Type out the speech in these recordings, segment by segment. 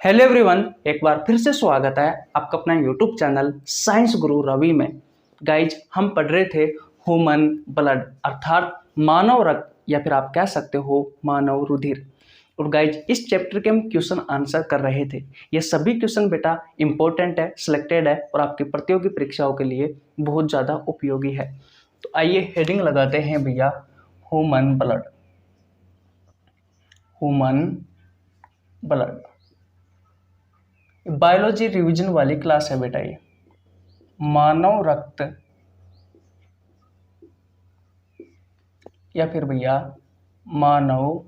Hello everyone, एक बार फिर से स्वागत है आपका अपना यूट्यूब चैनल साइंस गुरु रवि में। गाइज, हम पढ़ रहे थे ह्यूमन ब्लड अर्थात मानव रक्त या फिर आप कह सकते हो मानव रुधिर। और गाइज, इस चैप्टर के हम क्वेश्चन आंसर कर रहे थे। ये सभी क्वेश्चन बेटा इंपॉर्टेंट है, सिलेक्टेड है और आपकी प्रतियोगी परीक्षाओं के लिए बहुत ज़्यादा उपयोगी है। तो आइए हेडिंग लगाते हैं भैया, human blood. Human blood biology revision वाली क्लास है बेटा। ये मानव रक्त या फिर भैया मानव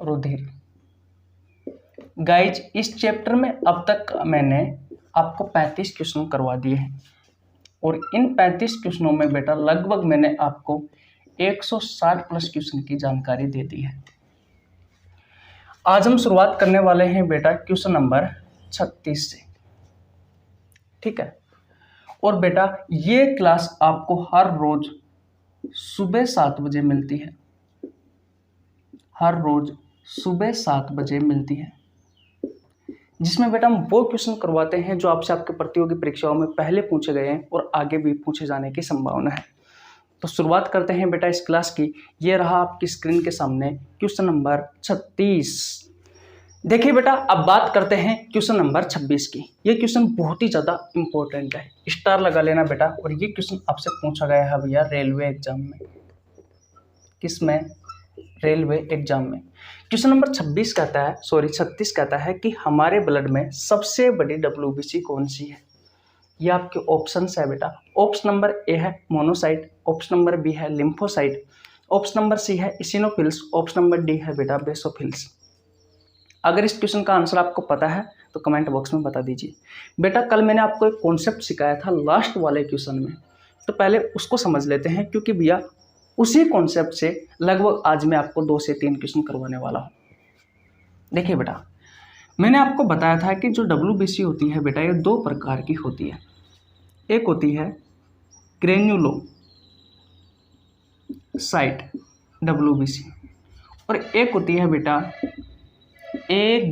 रुधिर। गाइज, इस चैप्टर में अब तक मैंने आपको 35 क्वेश्चन करवा दिए हैं और इन 35 क्वेश्चनों में बेटा लगभग मैंने आपको 160 प्लस क्वेश्चन की जानकारी दे दी है। आज हम शुरुआत करने वाले हैं बेटा क्वेश्चन नंबर 36 से, ठीक है। और बेटा ये क्लास आपको हर रोज सुबह 7 बजे मिलती है, हर रोज सुबह 7 बजे मिलती है, जिसमें बेटा हम वो क्वेश्चन करवाते हैं जो आपसे आपके प्रतियोगी परीक्षाओं में पहले पूछे गए हैं और आगे भी पूछे जाने की संभावना है। तो शुरुआत करते हैं बेटा इस क्लास की। ये रहा आपकी स्क्रीन के सामने क्वेश्चन नंबर 36। देखिए बेटा, अब बात करते हैं क्वेश्चन नंबर 26 की। ये क्वेश्चन बहुत ही ज़्यादा इंपॉर्टेंट है, स्टार लगा लेना बेटा। और ये क्वेश्चन आपसे पूछा गया है भैया रेलवे एग्जाम में। किसमें? रेलवे एग्जाम में। क्वेश्चन नंबर 26 कहता है, 36 कहता है कि हमारे ब्लड में सबसे बड़ी WBC कौन सी है। ये आपके ऑप्शन है बेटा। ऑप्शन नंबर ए है मोनोसाइट, ऑप्शन नंबर बी है लिम्फोसाइट, ऑप्शन नंबर सी है इसिनोफिल्स, ऑप्शन नंबर डी है बेटा बेसोफिल्स। अगर इस क्वेश्चन का आंसर आपको पता है तो कमेंट बॉक्स में बता दीजिए। बेटा कल मैंने आपको एक कॉन्सेप्ट सिखाया था लास्ट वाले क्वेश्चन में, तो पहले उसको समझ लेते हैं, क्योंकि भैया उसी कॉन्सेप्ट से लगभग आज मैं आपको 2 से 3 क्वेश्चन करवाने वाला हूँ। देखिए बेटा, मैंने आपको बताया था कि जो WBC होती है बेटा, ये 2 प्रकार की होती है। एक होती है ग्रेन्युलोसाइट WBC और एक होती है बेटा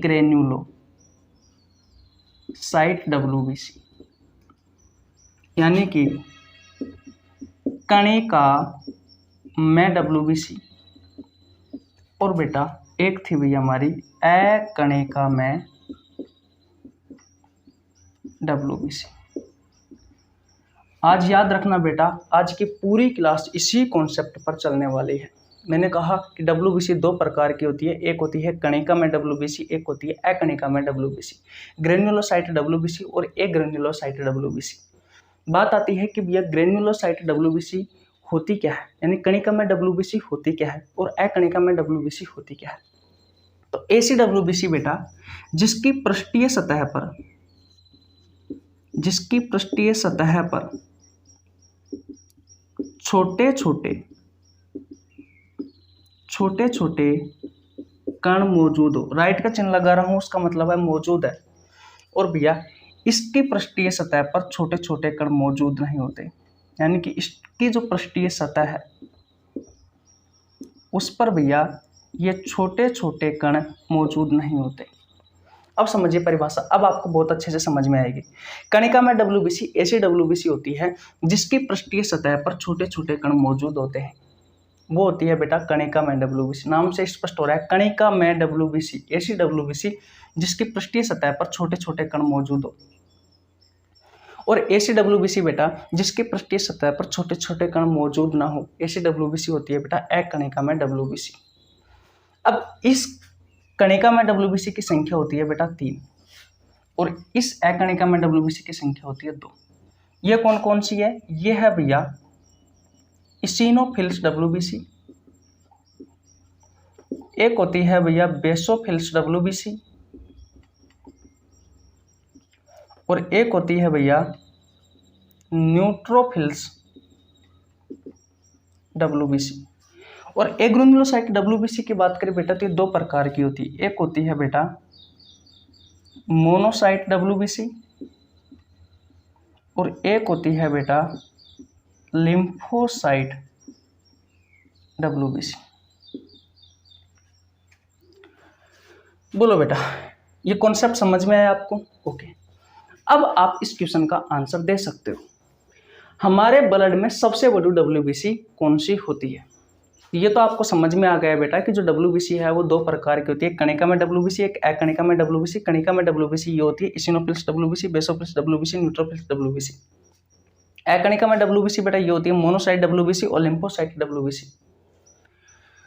ग्रेन्युलोसाइट WBC, यानी कि कणिका में WBC। और बेटा एक थी भैया हमारी अकणिका में WBC। आज याद रखना बेटा, आज की पूरी क्लास इसी कॉन्सेप्ट पर चलने वाली है। मैंने कहा कि WBC 2 प्रकार की होती है। एक होती है कणिका में WBC, एक होती है अकणिका में WBC। ग्रेन्युलोसाइट WBC और एग्रेन्युलोसाइट WBC। बात आती है कि भैया ग्रेन्युलोसाइट WBC होती क्या है, यानी कणिका में WBC होती क्या है और अकणिका में WBC होती क्या है। तो ऐसी WBC बेटा जिसकी पृष्ठीय सतह पर छोटे छोटे कण मौजूद हो। राइट का चिन्ह लगा रहा हूं, उसका मतलब है मौजूद है। और भैया इसकी पृष्ठीय सतह पर छोटे छोटे कण मौजूद नहीं होते, यानी कि इसकी जो पृष्ठीय सतह है उस पर भैया ये छोटे छोटे कण मौजूद नहीं होते। अब समझिए परिभाषा, अब आपको बहुत अच्छे से समझ में आएगी। कणिका में WBC ऐसी WBC होती है जिसकी पृष्ठीय सतह पर छोटे छोटे कण मौजूद होते हैं, वो होती है बेटा कणिका में WBC। नाम से स्पष्ट हो रहा है, कणिका में WBC ऐसी WBC जिसकी पृष्ठीय सतह पर छोटे छोटे कण मौजूद हो। और ऐसी WBC बेटा जिसकी पृष्ठीय सतह पर छोटे छोटे कण मौजूद ना हो, ऐसी WBC होती है बेटा अकणिका में WBC। अब इस कणिका में WBC की संख्या होती है बेटा 3 और इस अकणिका में WBC की संख्या होती है 2। ये कौन कौन सी है? ये है भैया इसिनोफिल्स WBC, एक होती है भैया बेसोफिल्स WBC और एक होती है भैया न्यूट्रोफिल्स WBC। और एग्रेन्युलोसाइट WBC की बात करें बेटा तो ये 2 प्रकार की होती है। एक होती है बेटा मोनोसाइट WBC और एक होती है बेटा लिम्फोसाइट WBC। बोलो बेटा, ये कॉन्सेप्ट समझ में आया आपको? ओके, अब आप इस क्वेश्चन का आंसर दे सकते हो। हमारे ब्लड में सबसे बड़ी WBC कौन सी होती है? ये तो आपको समझ में आ गया बेटा कि जो WBC है वो दो प्रकार की होती है, कणिका में WBC, एक अकणिका में WBC। कणिका में WBC ये होती है इसिनोफिल्स WBC, basophils WBC, neutrophils WBC। अकणिका में WBC बेटा ये होती है मोनोसाइट WBC और लिम्फोसाइट WBC।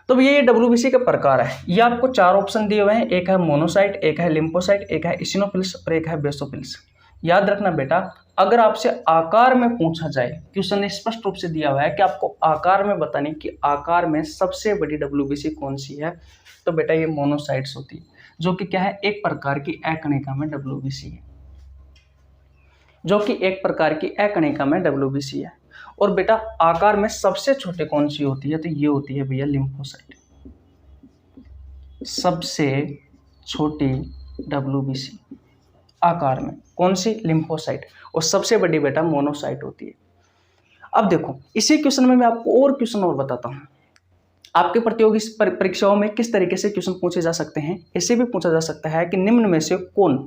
तो ये WBC के प्रकार है। ये आपको चार ऑप्शन दिए हुए हैं, एक है मोनोसाइट, एक है लिम्फोसाइट, एक है इसिनोफिल्स और एक है बेसोफिल्स। याद रखना बेटा, अगर आपसे आकार में पूछा जाए, क्वेश्चन ने स्पष्ट रूप से दिया हुआ है कि आपको आकार में बताने कि आकार में सबसे बड़ी WBC कौन सी है, तो बेटा ये मोनोसाइट्स होती है, जो कि क्या है, एक प्रकार की अकणिका में WBC है, जो कि एक प्रकार की अकणिका में WBC है। और बेटा आकार में सबसे छोटे कौन सी होती है, तो ये होती है भैया लिम्फोसाइट, सबसे छोटी WBC आकार में कौन सी, लिम्फोसाइट। और सबसे बड़ी बेटा मोनोसाइट होती है। अब देखो इसी क्वेश्चन में मैं आपको और क्वेश्चन और बताता हूं। आपके प्रतियोगी परीक्षाओं में किस तरीके से क्वेश्चन पूछे जा सकते हैं, ऐसे भी पूछा जा सकता है कि निम्न में से कौन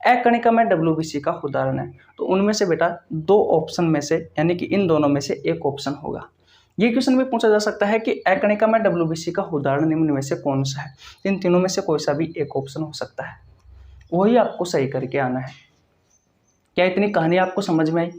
अकणिका में WBC का उदाहरण है, तो उनमें से बेटा दो ऑप्शन में से, यानी कि इन दोनों में से एक ऑप्शन होगा। ये क्वेश्चन भी पूछा जा सकता है कि अकणिका में WBC का उदाहरण निम्न में से कौन सा है, इन तीनों में से कोई सा भी एक ऑप्शन हो सकता है, वही आपको सही करके आना है। क्या इतनी कहानी आपको समझ में आई?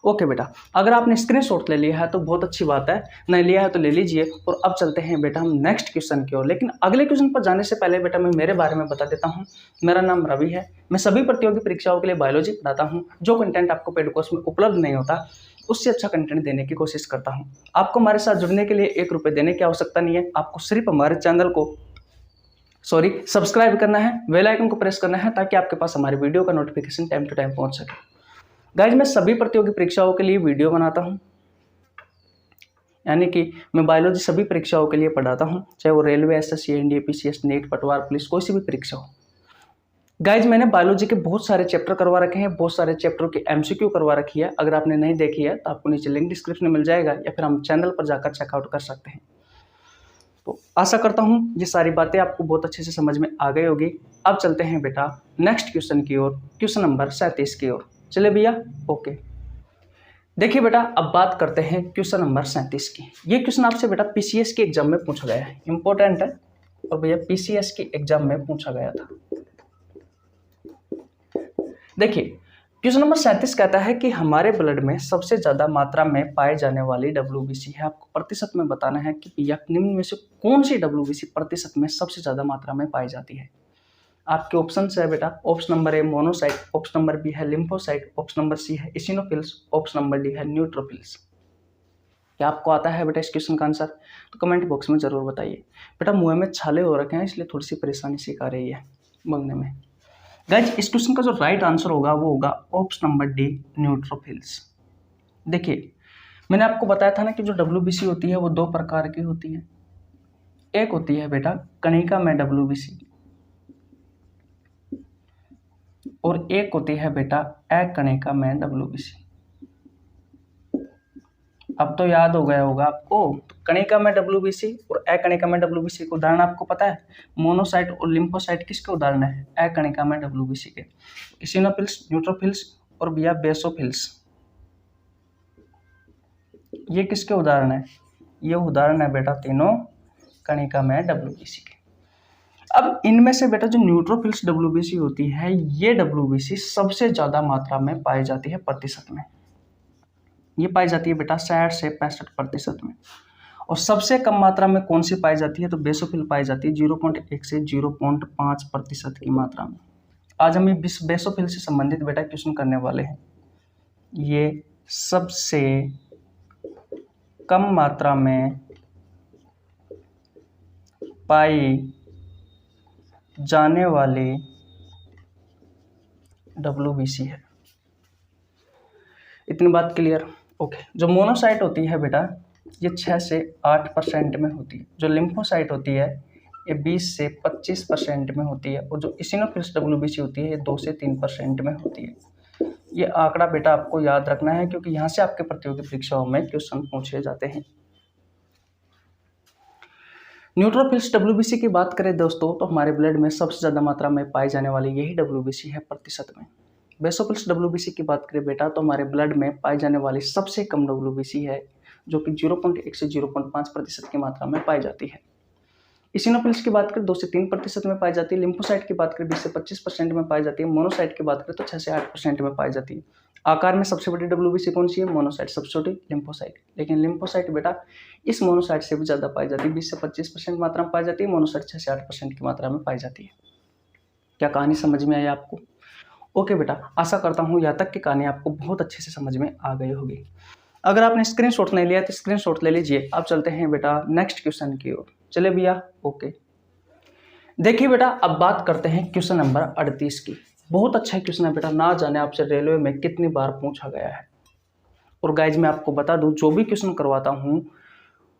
ओके बेटा, अगर आपने स्क्रीनशॉट ले लिया है तो बहुत अच्छी बात है, नहीं लिया है तो ले लीजिए। और अब चलते हैं बेटा हम नेक्स्ट क्वेश्चन की ओर। लेकिन अगले क्वेश्चन पर जाने से पहले बेटा मैं मेरे बारे में बता देता हूँ। मेरा नाम रवि है, मैं सभी प्रतियोगी परीक्षाओं के लिए बायोलॉजी पढ़ाता हूँ। जो कंटेंट आपको पेड कोर्स में उपलब्ध नहीं होता, उससे अच्छा कंटेंट देने की कोशिश करता हूँ। आपको हमारे साथ जुड़ने के लिए 1 रुपये देने की आवश्यकता नहीं है, आपको सिर्फ हमारे चैनल को सब्सक्राइब करना है, बेल आइकन को प्रेस करना है, ताकि आपके पास हमारी वीडियो का नोटिफिकेशन टाइम टू टाइम पहुंच सके। गाइज मैं सभी प्रतियोगी परीक्षाओं के लिए वीडियो बनाता हूं, यानी कि मैं बायोलॉजी सभी परीक्षाओं के लिए पढ़ाता हूं, चाहे वो railway, SSC, NDA, PCS, net, पटवार, पुलिस, कोई सी भी परीक्षा हो। गाइज मैंने बायोलॉजी के बहुत सारे चैप्टर करवा रखे हैं, बहुत सारे चैप्टरों की MCQ करवा रखी है। अगर आपने नहीं देखी है तो आपको नीचे लिंक डिस्क्रिप्शन में मिल जाएगा, या फिर हम चैनल पर जाकर चेकआउट कर सकते हैं। तो आशा करता हूं ये सारी बातें आपको बहुत अच्छे से समझ में आ गई होगी। अब चलते हैं बेटा नेक्स्ट क्वेश्चन की ओर, क्वेश्चन नंबर 37 की ओर। चले भैया, ओके। देखिए बेटा अब बात करते हैं क्वेश्चन नंबर 37 की। ये क्वेश्चन आपसे बेटा PCS के एग्जाम में पूछा गया है, इंपॉर्टेंट है, और भैया PCS की एग्जाम में पूछा गया था। देखिए क्वेश्चन नंबर 37 कहता है कि हमारे ब्लड में सबसे ज्यादा मात्रा में पाए जाने वाली WBC है। आपको प्रतिशत में बताना है कि भैया निम्न में से कौन सी WBC प्रतिशत में सबसे ज्यादा मात्रा में पाई जाती है। आपके ऑप्शन है बेटा, option number A monocyte, option number B है लिम्फोसाइट, ऑप्शन नंबर सी है इसिनोफिल्स, ऑप्शन नंबर डी है न्यूट्रोफिल्स। क्या आपको आता है बेटा इस क्वेश्चन का आंसर? तो कमेंट बॉक्स में जरूर बताइए। बेटा मुंह में छाले हो रखे हैं, इसलिए थोड़ी सी परेशानी सी आ रही है मांगने में। गाइज इस क्वेश्चन का जो राइट आंसर होगा वो होगा ऑप्शन नंबर डी, न्यूट्रोफिल्स। देखिए मैंने आपको बताया था ना कि जो WBC होती है वो दो प्रकार की होती है। एक होती है बेटा कणिका में WBC, और एक होती है बेटा अकणिका में WBC। अब तो याद हो गया होगा आपको, तो कणिका में WBC और अकणिका में WBC का उदाहरण आपको पता है। मोनोसाइट और लिम्फोसाइट किसके उदाहरण है? अकणिका में WBC के। इसिनोफिल्स, न्यूट्रोफिल्स और भैया बेसोफिल्स, ये किसके उदाहरण है? ये उदाहरण है बेटा तीनों कणिका में WBC के। अब इनमें से बेटा जो न्यूट्रोफिल्स WBC होती है, ये WBC सबसे ज्यादा मात्रा में पाई जाती है प्रतिशत में। ये पाई जाती है बेटा 60 से 65% में। और सबसे कम मात्रा में कौन सी पाई जाती है? तो बेसोफिल पाई जाती है 0.1 से 0.5% की मात्रा में। आज हम बेसोफिल से संबंधित बेटा क्वेश्चन करने वाले हैं। ये सबसे कम मात्रा में पाई जाने वाली WBC है। इतनी बात क्लियर? ओके। जो मोनोसाइट होती है बेटा ये 6 से 8% में होती है। जो लिम्फोसाइट होती है ये 20 से 25% में होती है। और जो इसिनोफिल्स WBC होती है ये 2 से 3% में होती है। ये आंकड़ा बेटा आपको याद रखना है, क्योंकि यहाँ से आपके प्रतियोगी परीक्षाओं में क्वेश्चन पूछे जाते हैं। न्यूट्रोफिल्स डब्ल्यूबीसी की बात करें दोस्तों तो हमारे ब्लड में सबसे ज़्यादा मात्रा में पाई जाने वाली यही डब्ल्यूबीसी है प्रतिशत में। बेसोफिल्स डब्ल्यूबीसी की बात करें बेटा तो हमारे ब्लड में पाई जाने वाली सबसे कम डब्ल्यूबीसी है, जो कि 0.1 से 0.5% की मात्रा में पाई जाती है। इसिनोफिल्स की बात करें 2 से 3% में पाई जाती है। लिम्फोसाइट की बात करें 20 से 25% में पाई जाती है। मोनोसाइट की बात करें तो 6 से 8% में पाई जाती है। आकार में सबसे बड़ी डब्ल्यूबीसी कौन सी है? मोनोसाइट। सबसे छोटी लिम्फोसाइट। लेकिन लिम्फोसाइट बेटा इस मोनोसाइट से भी ज़्यादा पाई जाती है, 20 से 25% मात्रा में पाई जाती है। मोनोसाइट 6 से 8% की मात्रा में पाई जाती है। क्या कहानी समझ में आई आपको? ओके बेटा, आशा करता हूँ यहाँ तक की कहानी आपको बहुत अच्छे से समझ में आ गई होगी। अगर आपने स्क्रीनशॉट नहीं लिया तो स्क्रीनशॉट ले लीजिए। अब चलते हैं बेटा नेक्स्ट क्वेश्चन की ओर। चले भैया, ओके। देखिए बेटा, अब बात करते हैं क्वेश्चन नंबर 38 की। बहुत अच्छा क्वेश्चन है बेटा, ना जाने आपसे रेलवे में कितनी बार पूछा गया है। और गाइज मैं आपको बता दूं, जो भी क्वेश्चन करवाता हूं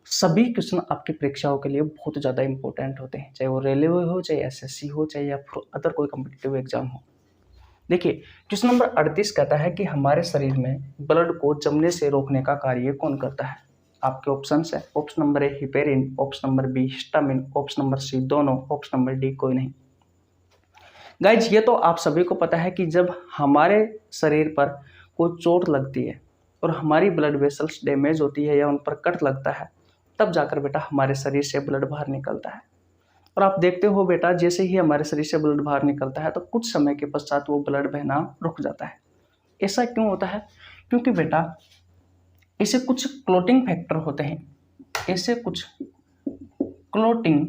सभी क्वेश्चन आपकी परीक्षाओं के लिए बहुत ज़्यादा इंपॉर्टेंट होते हैं, चाहे वो रेलवे हो, चाहे एसएससी हो, चाहे या अदर कोई कम्पिटिटिव एग्जाम हो। देखिए क्वेश्चन नंबर 38 कहता है कि हमारे शरीर में ब्लड को जमने से रोकने का कार्य कौन करता है। आपके ऑप्शन है, option number A heparin, option number B histamine, option number C दोनों, ऑप्शन नंबर डी कोई नहीं। गाइज ये तो आप सभी को पता है कि जब हमारे शरीर पर कोई चोट लगती है और हमारी ब्लड वेसल्स डैमेज होती है या उन पर कट लगता है, तब जाकर बेटा हमारे शरीर से ब्लड बाहर निकलता है। और आप देखते हो बेटा, जैसे ही हमारे शरीर से ब्लड बाहर निकलता है तो कुछ समय के पश्चात वो ब्लड बहना रुक जाता है। ऐसा क्यों होता है? क्योंकि बेटा ऐसे कुछ क्लोटिंग फैक्टर होते हैं, ऐसे कुछ क्लोटिंग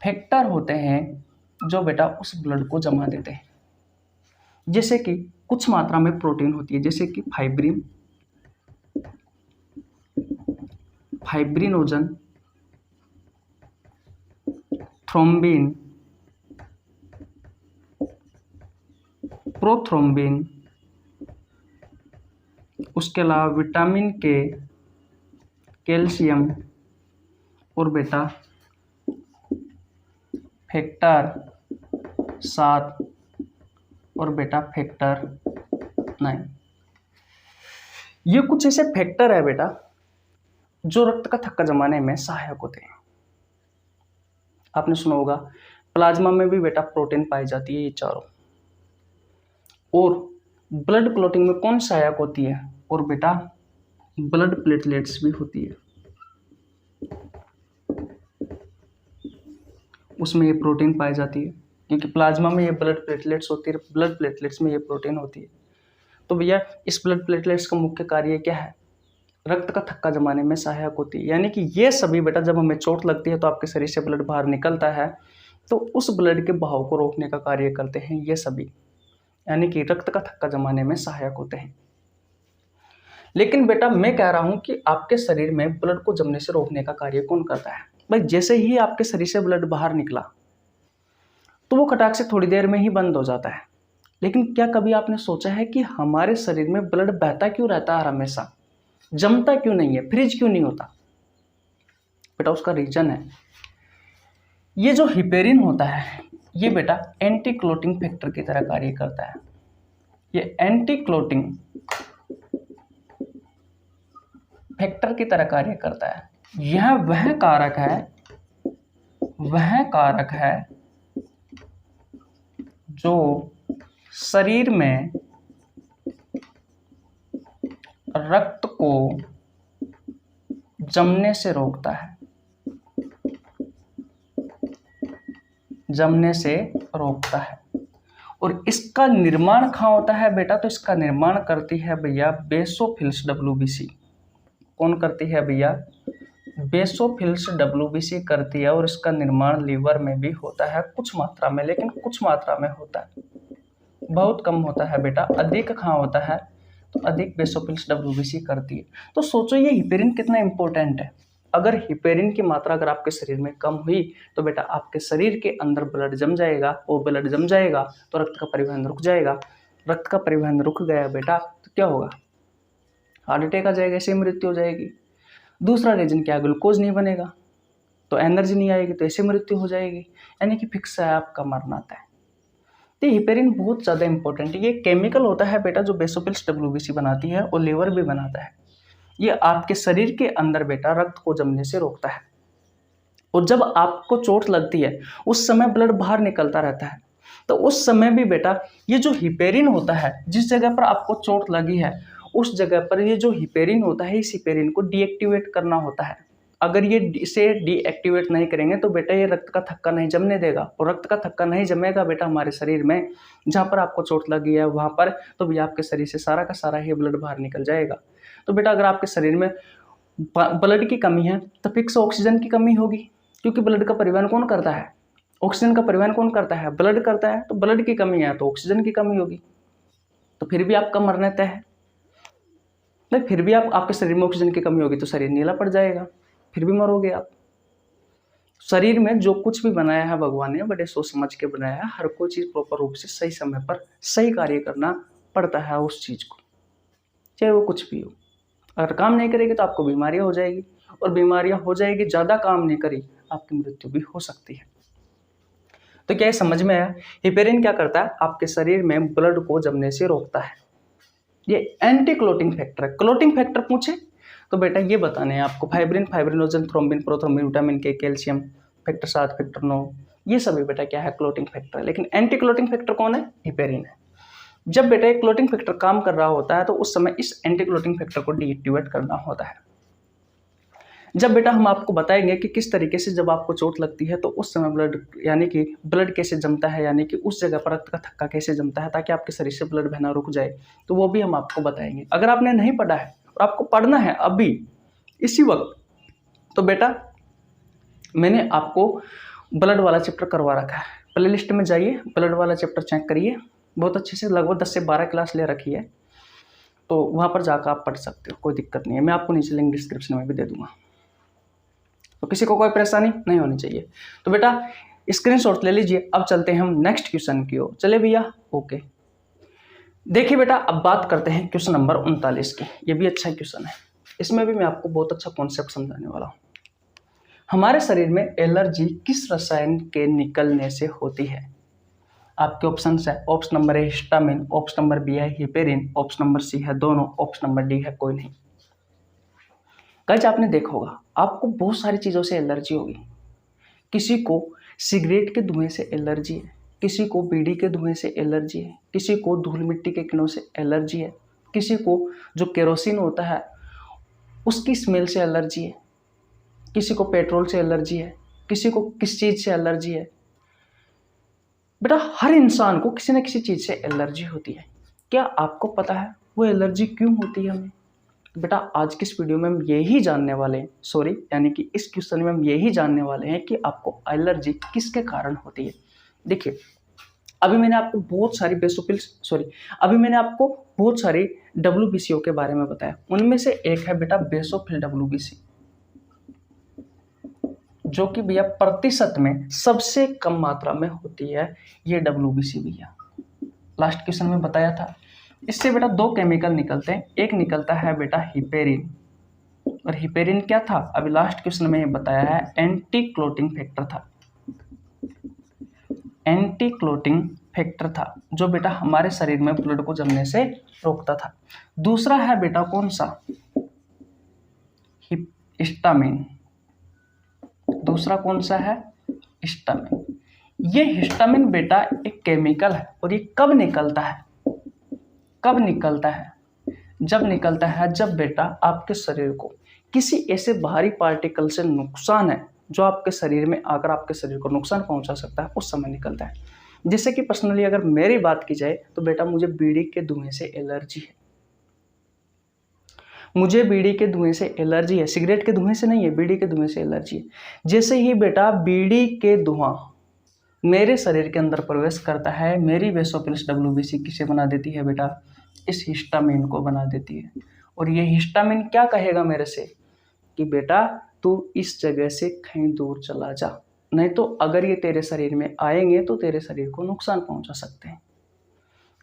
फैक्टर होते हैं जो बेटा उस ब्लड को जमा देते हैं। जैसे कि कुछ मात्रा में प्रोटीन होती है, जैसे कि फाइब्रिनोजन, थ्रोम्बिन, प्रोथ्रोम्बिन, उसके अलावा विटामिन के, कैल्शियम और बेटा फैक्टर 7 और बेटा फैक्टर 9। ये कुछ ऐसे फैक्टर है बेटा जो रक्त का थक्का जमाने में सहायक होते हैं। आपने सुना होगा प्लाज्मा में भी बेटा प्रोटीन पाई जाती है, ये चारों। और ब्लड क्लॉटिंग में कौन सहायक होती है? और बेटा ब्लड प्लेटलेट्स भी होती है, उसमें ये प्रोटीन पाई जाती है। क्योंकि प्लाज्मा में ये ब्लड प्लेटलेट्स होती है, ब्लड प्लेटलेट्स में ये प्रोटीन होती है। तो भैया इस ब्लड प्लेटलेट्स का मुख्य कार्य क्या है? रक्त का थक्का जमाने में सहायक होती है। यानी कि ये सभी बेटा जब हमें चोट लगती है तो आपके शरीर से ब्लड बाहर निकलता है, तो उस ब्लड के बहाव को रोकने का कार्य करते हैं ये सभी, यानी कि रक्त का थक्का जमाने में सहायक होते हैं। लेकिन बेटा मैं कह रहा हूं कि आपके शरीर में ब्लड को जमने से रोकने का कार्य कौन करता है? भाई जैसे ही आपके शरीर से ब्लड बाहर निकला तो वो खटाक से थोड़ी देर में ही बंद हो जाता है। लेकिन क्या कभी आपने सोचा है कि हमारे शरीर में ब्लड बहता क्यों रहता है हमेशा, जमता क्यों नहीं है, फ्रीज क्यों नहीं होता? बेटा उसका रीजन है, ये जो हिपेरिन होता है ये बेटा एंटी क्लोटिंग फैक्टर की तरह कार्य करता है। ये एंटी क्लोटिंग फैक्टर की तरह कार्य करता है। यह वह कारक है जो शरीर में रक्त को जमने से रोकता है, और इसका निर्माण कहाँ होता है बेटा? तो इसका निर्माण करती है भैया बेसोफिल्स डब्ल्यूबीसी। कौन करती है भैया? बेसोफिल्स डब्ल्यूबीसी करती है। और इसका निर्माण लीवर में भी होता है कुछ मात्रा में, लेकिन कुछ मात्रा में होता है, बहुत कम होता है बेटा। अधिक कहाँ होता है? तो अधिक बेसोफिल्स डब्ल्यूबीसी करती है। तो सोचो ये हिपेरिन कितना इंपॉर्टेंट है। अगर हिपेरिन की मात्रा अगर आपके शरीर में कम हुई तो बेटा आपके शरीर के अंदर ब्लड जम जाएगा, वो ब्लड जम जाएगा तो रक्त का परिवहन रुक जाएगा। रक्त का परिवहन रुक गया बेटा तो क्या होगा? हार्ट अटैक आ जाएगा, ऐसे मृत्यु हो जाएगी। दूसरा रीजन क्या? ग्लूकोज नहीं बनेगा तो एनर्जी नहीं आएगी, तो ऐसे मृत्यु हो जाएगी। यानी कि फिक्स है आपका मरना तय। तो हिपेरिन बहुत ज़्यादा इंपॉर्टेंट है। ये केमिकल होता है बेटा जो बेसोफिल्स डब्ल्यूबीसी बनाती है और लीवर भी बनाता है। ये आपके शरीर के अंदर बेटा रक्त को जमने से रोकता है। और जब आपको चोट लगती है उस समय ब्लड बाहर निकलता रहता है, तो उस समय भी बेटा ये जो हिपेरिन होता है, जिस जगह पर आपको चोट लगी है उस जगह पर ये जो हिपेरिन होता है, इस हिपेरिन को डीएक्टिवेट करना होता है। अगर ये इसे डीएक्टिवेट नहीं करेंगे तो बेटा ये रक्त का थक्का नहीं जमने देगा, और रक्त का थक्का नहीं जमेगा बेटा हमारे शरीर में, जहाँ पर आपको चोट लगी है वहाँ पर, तो भी आपके शरीर से सारा का सारा ही ब्लड बाहर निकल जाएगा। तो बेटा अगर आपके शरीर में ब्लड की कमी है तो फिक्स ऑक्सीजन की कमी होगी, क्योंकि ब्लड का परिवहन कौन करता है? ऑक्सीजन का परिवहन कौन करता है? ब्लड करता है। तो ब्लड की कमी है तो ऑक्सीजन की कमी होगी, तो फिर भी आपका मरना तय है। नहीं, फिर भी आपके शरीर में ऑक्सीजन की कमी होगी तो शरीर नीला पड़ जाएगा, फिर भी मरोगे आप। शरीर में जो कुछ भी बनाया है भगवान ने बड़े सोच समझ के बनाया है, हर कोई चीज़ प्रॉपर रूप से सही समय पर सही कार्य करना पड़ता है उस चीज़ को, चाहे वो कुछ भी हो। अगर काम नहीं करेगी तो आपको बीमारियां हो जाएगी, और बीमारियां हो जाएगी, ज़्यादा काम नहीं करी आपकी मृत्यु भी हो सकती है। तो क्या ये समझ में आया? हिपेरिन क्या करता है? आपके शरीर में ब्लड को जमने से रोकता है। ये एंटी क्लोटिंग फैक्टर है। क्लोटिंग फैक्टर पूछे तो बेटा ये बताने हैं आपको, fibrin, fibrinogen, thrombin, prothrombin, vitamin के, कैल्शियम, फैक्टर 7, फैक्टर 9, ये सभी बेटा क्या है? क्लोटिंग फैक्टर है। लेकिन एंटी क्लोटिंग फैक्टर कौन है? हिपेरिन है। जब बेटा एक क्लोटिंग फैक्टर काम कर रहा होता है तो उस समय इस एंटी क्लोटिंग फैक्टर को डीएक्टिवेट करना होता है। जब बेटा हम आपको बताएंगे कि किस तरीके से जब आपको चोट लगती है तो उस समय ब्लड यानी कि ब्लड कैसे जमता है, यानी कि उस जगह पर रक्त का थक्का कैसे जमता है ताकि आपके शरीर से ब्लड बहना रुक जाए, तो वो भी हम आपको बताएंगे। अगर आपने नहीं पढ़ा है और आपको पढ़ना है अभी इसी वक्त, तो बेटा मैंने आपको ब्लड वाला चैप्टर करवा रखा है, प्ले लिस्ट में जाइए, ब्लड वाला चैप्टर चेक करिए, बहुत अच्छे से, लगभग 10 से 12 क्लास ले रखी है, तो वहाँ पर जाकर आप पढ़ सकते हो, कोई दिक्कत नहीं है। मैं आपको नीचे लिंक डिस्क्रिप्शन में भी दे दूंगा, तो किसी को कोई परेशानी नहीं होनी चाहिए। तो बेटा स्क्रीनशॉट ले लीजिए। अब चलते हैं हम नेक्स्ट क्वेश्चन की ओर। चले भैया, ओके। देखिए बेटा अब बात करते हैं क्वेश्चन नंबर 39 की। ये भी अच्छा क्वेश्चन है, इसमें भी मैं आपको बहुत अच्छा कॉन्सेप्ट समझाने वाला हूँ। हमारे शरीर में एलर्जी किस रसायन के निकलने से होती है? आपके ऑप्शन है, option number A histamine, option number B है हिपेरिन, ऑप्शन नंबर सी है दोनों, ऑप्शन नंबर डी है कोई नहीं। गाइस आपने देखा होगा आपको बहुत सारी चीज़ों से एलर्जी होगी। किसी को सिगरेट के धुएं से एलर्जी है, किसी को बीड़ी के धुएं से एलर्जी है, किसी को धूल मिट्टी के किरणों से एलर्जी है, किसी को जो केरोसिन होता है उसकी स्मेल से एलर्जी है, किसी को पेट्रोल से एलर्जी है, किसी को किस चीज़ से एलर्जी है। बेटा हर इंसान को किसी न किसी चीज़ से एलर्जी होती है। क्या आपको पता है वो एलर्जी क्यों होती है हमें? बेटा आज की इस वीडियो में हम यही जानने वाले हैं, यानी कि इस क्वेश्चन में हम यही जानने वाले हैं कि आपको एलर्जी किसके कारण होती है। देखिए अभी मैंने आपको बहुत सारी WBCO के बारे में बताया, उनमें से एक है बेटा बेसोफिल WBC, जो कि भैया प्रतिशत में सबसे कम मात्रा में होती है ये WBC भैया। लास्ट क्वेश्चन में बताया था। इससे बेटा दो केमिकल निकलते हैं, एक निकलता है बेटा हिपेरिन, और हिपेरिन क्या था अभी लास्ट क्वेश्चन में बताया है, एंटी क्लोटिंग फैक्टर था, एंटी क्लोटिंग फैक्टर था जो बेटा हमारे शरीर में ब्लड को जमने से रोकता था। दूसरा है बेटा कौन सा? हिस्टामिन। दूसरा कौन सा है? हिस्टामिन। ये हिस्टामिन बेटा एक केमिकल है, और ये कब निकलता है? जब निकलता है जब बेटा आपके शरीर को किसी ऐसे बाहरी पार्टिकल से नुकसान है जो आपके शरीर में आकर आपके शरीर को नुकसान पहुंचा सकता है, उस समय निकलता है। जैसे कि पर्सनली अगर मेरी बात की जाए तो बेटा मुझे बीड़ी के धुएं से एलर्जी है, मुझे बीड़ी के धुएं से एलर्जी है, सिगरेट के धुएं से नहीं है, बीड़ी के धुएं से एलर्जी है। जैसे ही बेटा बीड़ी के धुआं मेरे शरीर के अंदर प्रवेश करता है, मेरी बेसोफिल्स WBC किसे बना देती है बेटा? इस हिस्टामिन को बना देती है। और ये हिस्टामिन क्या कहेगा मेरे से कि बेटा तू इस जगह से कहीं दूर चला जा, नहीं तो अगर ये तेरे शरीर में आएंगे तो तेरे शरीर को नुकसान पहुंचा सकते हैं।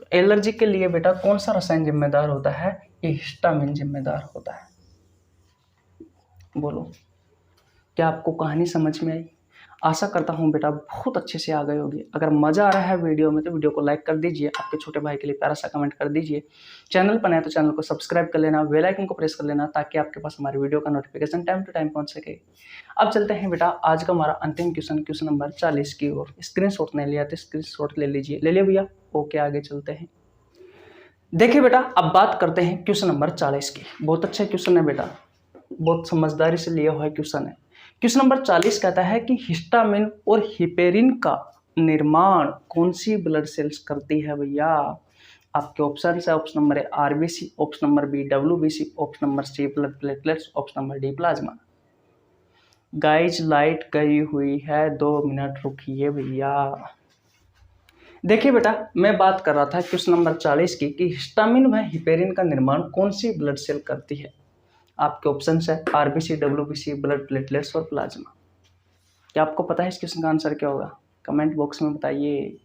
तो एलर्जी के लिए बेटा कौन सा रसायन जिम्मेदार होता है? ये हिस्टामिन जिम्मेदार होता है। बोलो क्या आपको कहानी समझ में आई? आशा करता हूँ बेटा बहुत अच्छे से आ गए होगी। अगर मज़ा आ रहा है वीडियो में तो वीडियो को लाइक कर दीजिए, आपके छोटे भाई के लिए प्यारा सा कमेंट कर दीजिए। चैनल पर नए तो चैनल को सब्सक्राइब कर लेना, बेल आइकन को प्रेस कर लेना ताकि आपके पास हमारी वीडियो का नोटिफिकेशन टाइम टू टाइम पहुँच सके। अब चलते हैं बेटा आज का हमारा अंतिम क्वेश्चन नंबर 40 की ओर। स्क्रीनशॉट नहीं लिया तो स्क्रीनशॉट ले लीजिए। ले लिया भैया? ओके, आगे चलते हैं। देखिए बेटा, अब बात करते हैं क्वेश्चन नंबर 40 की। बहुत अच्छा क्वेश्चन है बेटा, बहुत समझदारी से लिया हुआ क्वेश्चन है। क्वेश्चन नंबर 40 कहता है कि हिस्टामिन और हिपेरिन का निर्माण कौन सी ब्लड सेल्स करती है भैया? आपके ऑप्शन है, option number A RBC, option number B WBC, option number C blood platelets, option number D plasma. Guys light गई हुई है, 2 मिनट रुकिए भैया। देखिए बेटा, मैं बात कर रहा था क्वेश्चन नंबर 40 की कि हिस्टामिन व हिपेरिन का निर्माण कौन सी ब्लड सेल करती है। आपके ऑप्शन है आरबीसी, डब्ल्यूबीसी, ब्लड प्लेटलेट्स और प्लाज्मा। क्या आपको पता है इस क्वेश्चन का आंसर क्या होगा? कमेंट बॉक्स में बताइए।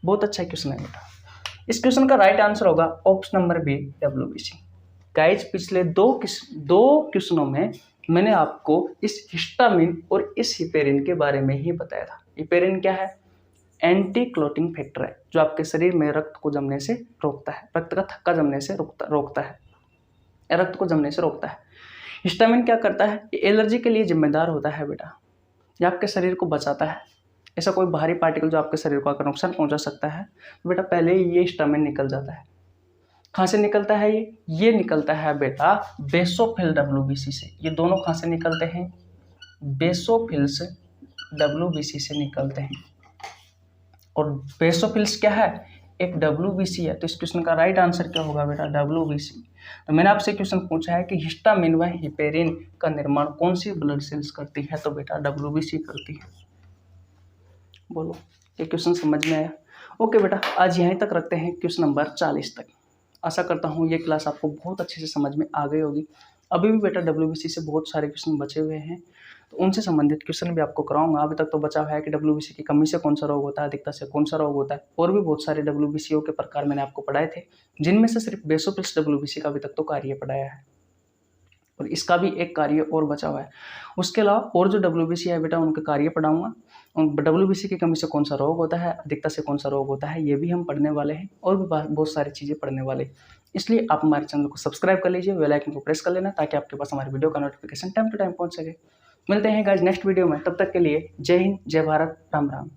बहुत अच्छा क्वेश्चन है बेटा। इस क्वेश्चन का राइट आंसर होगा option number B WBC. Guys पिछले दो क्वेश्चनों में मैंने आपको इस हिस्टामिन और इस हिपेरिन के बारे में ही बताया था। हिपेरिन क्या है? एंटी क्लॉटिंग फैक्टर है, जो आपके शरीर में रक्त को जमने से रोकता है, रक्त का थक्का जमने से रोकता है, रक्त को जमने से रोकता है। हिस्टामिन क्या करता है? ये एलर्जी के लिए जिम्मेदार होता है बेटा। ये आपके शरीर को बचाता है। ऐसा कोई बाहरी पार्टिकल जो आपके शरीर को आकर नुकसान पहुंचा सकता है तो बेटा पहले ही ये हिस्टामिन निकल जाता है। कहाँ से निकलता है ये निकलता है बेटा बेसोफिल डब्ल्यूबीसी से। ये दोनों कहाँ से निकलते हैं? बेसोफिल्स डब्ल्यूबीसी से निकलते हैं। और बेसोफिल्स क्या है? एक डब्ल्यूबीसी है। तो इस क्वेश्चन का राइट आंसर क्या होगा बेटा? डब्ल्यूबीसी। तो मैंने आपसे क्वेश्चन पूछा है कि हिस्टामिन व हिपेरिन का निर्माण कौन सी ब्लड सेल्स करती है, तो बेटा डब्ल्यूबीसी करती है। बोलो, ये क्वेश्चन समझ में आया? ओके बेटा, आज यहीं तक रखते हैं क्वेश्चन नंबर 40 तक। आशा करता हूँ ये क्लास आपको बहुत अच्छे से समझ में आ गई होगी। अभी भी बेटा डब्ल्यूबीसी से बहुत सारे क्वेश्चन बचे हुए हैं, तो उनसे संबंधित क्वेश्चन भी आपको कराऊंगा। अभी तक तो बचा हुआ है कि डब्ल्यूबीसी की कमी से कौन सा रोग होता है, अधिकता से कौन सा रोग होता है, और भी बहुत सारे डब्ल्यूबीसीओ के प्रकार मैंने आपको पढ़ाए थे, जिनमें से सिर्फ बेसोफिल्स डब्ल्यूबीसी का अभी तक तो कार्य पढ़ाया है, और इसका भी एक कार्य और बचा हुआ है। उसके अलावा और जो डब्ल्यूबीसी है बेटा उनके कार्य पढ़ाऊंगा। डब्ल्यूबीसी की कमी से कौन सा रोग होता है, अधिकता से कौन सा रोग होता है, ये भी हम पढ़ने वाले हैं, और भी बहुत सारी चीज़ें पढ़ने वाले हैं। इसलिए आप हमारे चैनल को सब्सक्राइब कर लीजिए, बेल आइकन को प्रेस कर लेना ताकि आपके पास हमारी वीडियो का नोटिफिकेशन टाइम टू टाइम पहुंच सके। मिलते हैं गाइस नेक्स्ट वीडियो में, तब तक के लिए जय हिंद, जय भारत, राम राम।